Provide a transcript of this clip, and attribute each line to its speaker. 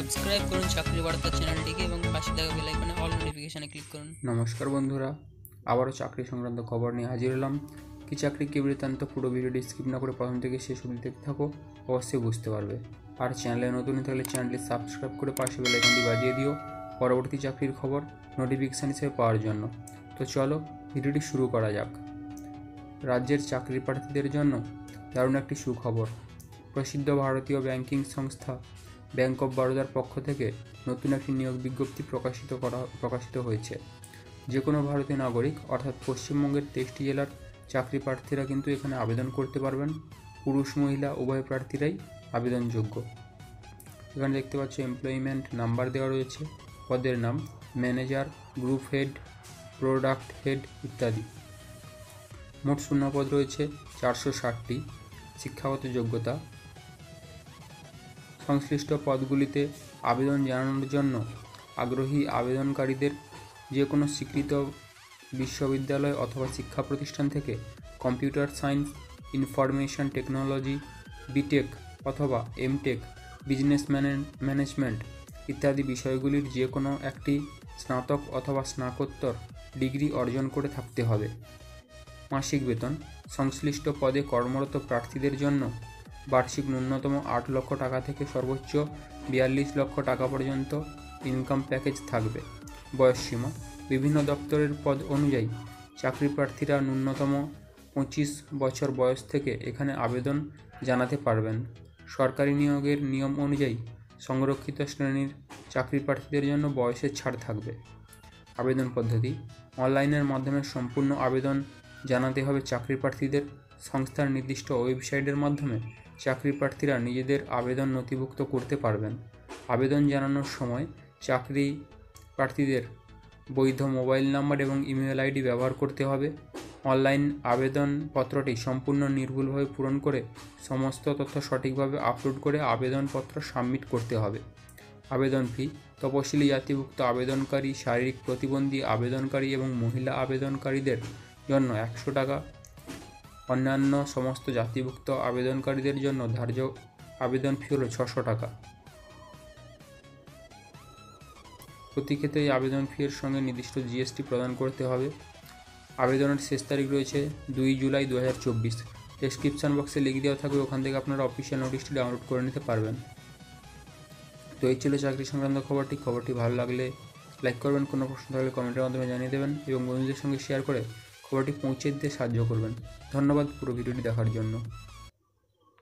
Speaker 1: Subscribe করুন চাকরি বার্তা চ্যানেলটিকে এবং পাশে থাকা বেল আইকনে অল নোটিফিকেশনে ক্লিক করুন।
Speaker 2: নমস্কার বন্ধুরা, আবারও চাকরি সংক্রান্ত খবর নিয়ে হাজির হলাম। কি চাকরি কি বৃত্তান্ত, পুরো ভিডিওটি স্কিপ না করে প্রথম থেকে শেষ অবধি দেখতে থাকো, অবশ্যই বুঝতে পারবে। আর চ্যানেলে নতুন থাকলে চ্যানেলটি সাবস্ক্রাইব করে পাশে বেল আইকনটি বাজিয়ে দিও পরবর্তী চাকরির খবর নোটিফিকেশান হিসেবে পাওয়ার জন্য। তো চলো ভিডিওটি শুরু করা যাক। রাজ্যের চাকরি প্রার্থীদের জন্য দারুণ একটি সুখবর। প্রসিদ্ধ ভারতীয় ব্যাংকিং সংস্থা ব্যাংক অফ বরোদার পক্ষ থেকে নতুন একটি নিয়োগ বিজ্ঞপ্তি প্রকাশিত হয়েছে। যে কোনো ভারতীয় নাগরিক অর্থাৎ পশ্চিমবঙ্গের 23টি জেলার চাকরি প্রার্থীরা কিন্তু এখানে আবেদন করতে পারবেন। পুরুষ মহিলা উভয় প্রার্থীরাই আবেদনযোগ্য। এখানে দেখতে পাচ্ছ এমপ্লয়মেন্ট নাম্বার দেওয়া রয়েছে, পদের নাম manager, group head, product head ইত্যাদি। মোট শূন্যপদ রয়েছে 460টি। শিক্ষাগত যোগ্যতা, সংশ্লিষ্ট পদগুলিতে আবেদন জানানোর জন্য আগ্রহী আবেদনকারীদের যে কোনো স্বীকৃত বিশ্ববিদ্যালয় অথবা শিক্ষা প্রতিষ্ঠান থেকে computer science, information technology, BTech অথবা এমটেক, বিজনেস ম্যানেজমেন্ট ইত্যাদি বিষয়গুলির যে কোনো একটি স্নাতক অথবা স্নাতকোত্তর ডিগ্রি অর্জন করে থাকতে হবে। মাসিক বেতন, সংশ্লিষ্ট পদে কর্মরত প্রার্থীদের জন্য বার্ষিক ন্যূনতম 8 লক্ষ টাকা থেকে সর্বোচ্চ 42 লক্ষ টাকা পর্যন্ত ইনকাম প্যাকেজ থাকবে। বয়সসীমা, বিভিন্ন দপ্তরের পদ অনুযায়ী চাকরি প্রার্থীরা ন্যূনতম 25 বছর বয়স থেকে এখানে আবেদন জানাতে পারবেন। সরকারি নিয়োগের নিয়ম অনুযায়ী সংরক্ষিত শ্রেণীর চাকরি প্রার্থীদের জন্য বয়সের ছাড় থাকবে। আবেদন পদ্ধতি, অনলাইনের মাধ্যমে সম্পূর্ণ আবেদন জানাতে হবে চাকরি প্রার্থীদের। সংস্থার নির্দিষ্ট ওয়েবসাইটের মাধ্যমে চাকরি প্রার্থীরা নিজেদের আবেদন নথিভুক্ত করতে পারবেন। আবেদন জানানোর সময় চাকরি প্রার্থীদের বৈধ মোবাইল নাম্বার এবং ইমেল আইডি ব্যবহার করতে হবে। অনলাইন আবেদনপত্রটি সম্পূর্ণ নির্ভুলভাবে পূরণ করে সমস্ত তথ্য সঠিকভাবে আপলোড করে আবেদনপত্র সাবমিট করতে হবে। আবেদন ফি, তপশিলি জাতিভুক্ত আবেদনকারী, শারীরিক প্রতিবন্ধী আবেদনকারী এবং মহিলা আবেদনকারীদের জন্য 100 টাকা। অন্যান্য সমস্ত জাতিভুক্ত আবেদনকারীদের জন্য ধার্য আবেদন ফি হল 600 টাকা। প্রতি ক্ষেত্রে এই আবেদন ফি এর সঙ্গে নির্দিষ্ট জিএসটি প্রদান করতে হবে। আবেদনের শেষ তারিখ রয়েছে 2 জুলাই 2024। ডেসক্রিপশন বক্সে লিঙ্ক দেওয়া থাকবে, ওখান থেকে আপনারা অফিসিয়াল নোটিশটি ডাউনলোড করে নিতে পারবেন। তো এই ছিল চাকরি সংক্রান্ত খবরটি ভালো লাগলে লাইক করবেন, কোনো প্রশ্ন থাকলে কমেন্টের মাধ্যমে জানিয়ে দেবেন এবং বন্ধুদের সঙ্গে শেয়ার করে খবরটি পৌঁছে দিতে সাহায্য করবেন। ধন্যবাদ পুরো ভিডিওটি দেখার জন্য।